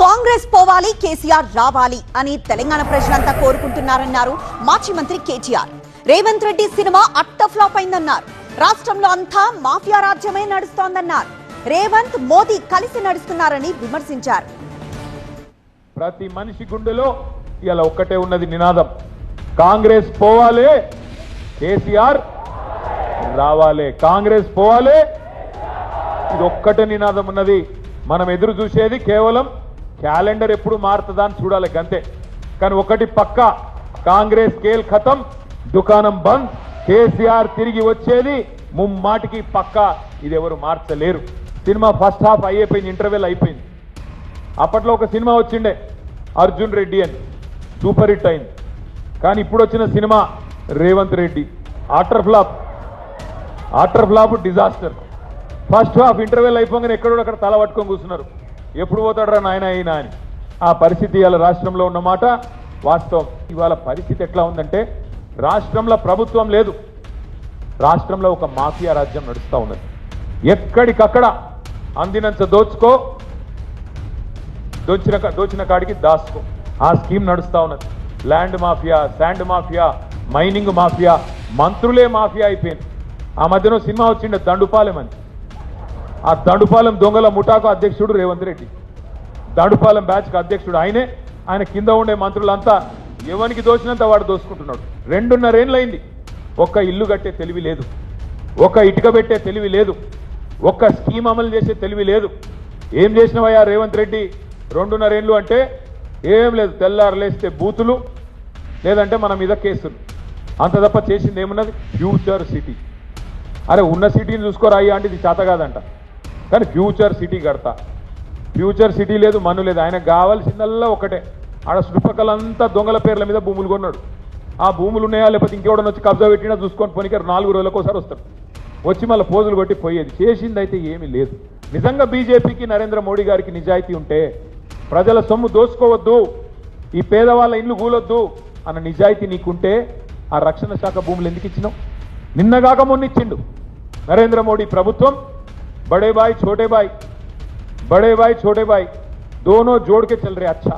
కాంగ్రెస్ పోవాలి, కేసీఆర్ రావాలి అని తెలంగాణ ప్రజలంతా కోరుకుంటున్నారన్నారు మాజీ మంత్రి కేటీఆర్. రేవంత్ రెడ్డి సినిమా అట్ట ఫ్లాప్ అయిందన్నారు. రాష్ట్రంలో అంతా మాఫియా రాజ్యమే నడుస్తోందన్నారు. రేవంత్ మోదీ కలిసి నడుస్తున్నారని విమర్శించారు. ప్రతి మనిషి గుండెలో ఇలా ఒక్కటే ఉన్నది నినాదం, కాంగ్రెస్ పోవాలి, కేసీఆర్ రావాలి. కాంగ్రెస్ పోవాలి, ఇది ఒక్కటే నినాదం ఉన్నది. మనం ఎదురు చూసేది కేవలం క్యాలెండర్ ఎప్పుడు మారుతుందా అని చూడాలి అంతే. కానీ ఒకటి పక్క, కాంగ్రెస్ కేల్ ఖతం, దుకాణం బంద్, కేసీఆర్ తిరిగి వచ్చేది ముమ్మాటికి పక్క. ఇది ఎవరు మార్చలేరు. సినిమా ఫస్ట్ హాఫ్ అయిపోయింది, ఇంటర్వెల్ అయిపోయింది. అప్పట్లో ఒక సినిమా వచ్చిండే అర్జున్ రెడ్డి అని, సూపర్ హిట్ అయింది. కానీ ఇప్పుడు వచ్చిన cinema Revanth Reddy utter flop disaster. First half interval అయిపోగానే ఎక్కడో అక్కడ తల పట్టుకొని కూర్చున్నారు, ఎప్పుడు పోతాడరా నాయన అయినా అని. ఆ పరిస్థితి ఇవాళ రాష్ట్రంలో ఉన్నమాట వాస్తవం. ఇవాళ పరిస్థితి ఎట్లా ఉందంటే, రాష్ట్రంలో ప్రభుత్వం లేదు, రాష్ట్రంలో ఒక మాఫియా రాజ్యం నడుస్తూ ఉన్నది. ఎక్కడికక్కడ అందినంత దోచుకో, దోచిన కాడికి దాచుకో, ఆ స్కీమ్ నడుస్తూ ఉన్నది. Land mafia, sand mafia, mining mafia, మంత్రులే మాఫియా అయిపోయింది. ఆ మధ్యన సినిమా వచ్చిండే దండుపాలెం అని. ఆ దండుపాలెం దొంగల ముఠాకు అధ్యక్షుడు రేవంత్ రెడ్డి, దండుపాలెం బ్యాచ్కి అధ్యక్షుడు ఆయనే. ఆయన కింద ఉండే మంత్రులంతా ఎవరికి దోచినంత వాడు దోచుకుంటున్నాడు. 2.5 ఏళ్ళైంది. ఒక్క ఇల్లు కట్టే తెలివి లేదు, ఒక్క ఇటుక పెట్టే తెలివి లేదు, ఒక్క స్కీమ్ అమలు చేసే తెలివి లేదు. ఏం చేసినవయ్యా రేవంత్ రెడ్డి 2.5 ఏళ్ళు అంటే? ఏం లేదు, తెల్లారు లేస్తే బూతులు, లేదంటే మన మీద కేసులు, అంత తప్ప చేసింది ఏమున్నది? Future city. అరే ఉన్న సిటీని చూసుకోరా అయ్యా అంటే ఇది చేత కాదంట. కానీ ఫ్యూచర్ సిటీ కడతా, ఫ్యూచర్ సిటీ లేదు, మన్ను లేదు. ఆయనకు కావాల్సిందల్లా ఒకటే, ఆడ చుట్టుపక్కలంతా దొంగల పేర్ల మీద భూములు కొన్నాడు. ఆ భూములు ఉన్నాయా లేకపోతే ఇంకెవడని వచ్చి కబ్జా పెట్టినా చూసుకొని పోనీకారు 4 రోజులకు ఒకసారి వస్తాడు, వచ్చి మళ్ళీ పోజులు కొట్టి పోయేది. చేసింది అయితే ఏమీ లేదు. నిజంగా బీజేపీకి, నరేంద్ర మోడీ గారికి నిజాయితీ ఉంటే, ప్రజల సొమ్ము దోసుకోవద్దు, ఈ పేదవాళ్ళ ఇల్లు కూలొద్దు అన్న నిజాయితీ నీకుంటే, ఆ రక్షణ శాఖ భూములు ఎందుకు ఇచ్చినావు? నిన్నగాక మొన్న ఇచ్చిండు నరేంద్ర మోడీ ప్రభుత్వం. बड़े भाई छोटे भाई, बड़े भाई छोटे भाई दोनों जोड़ के चल रहे। अच्छा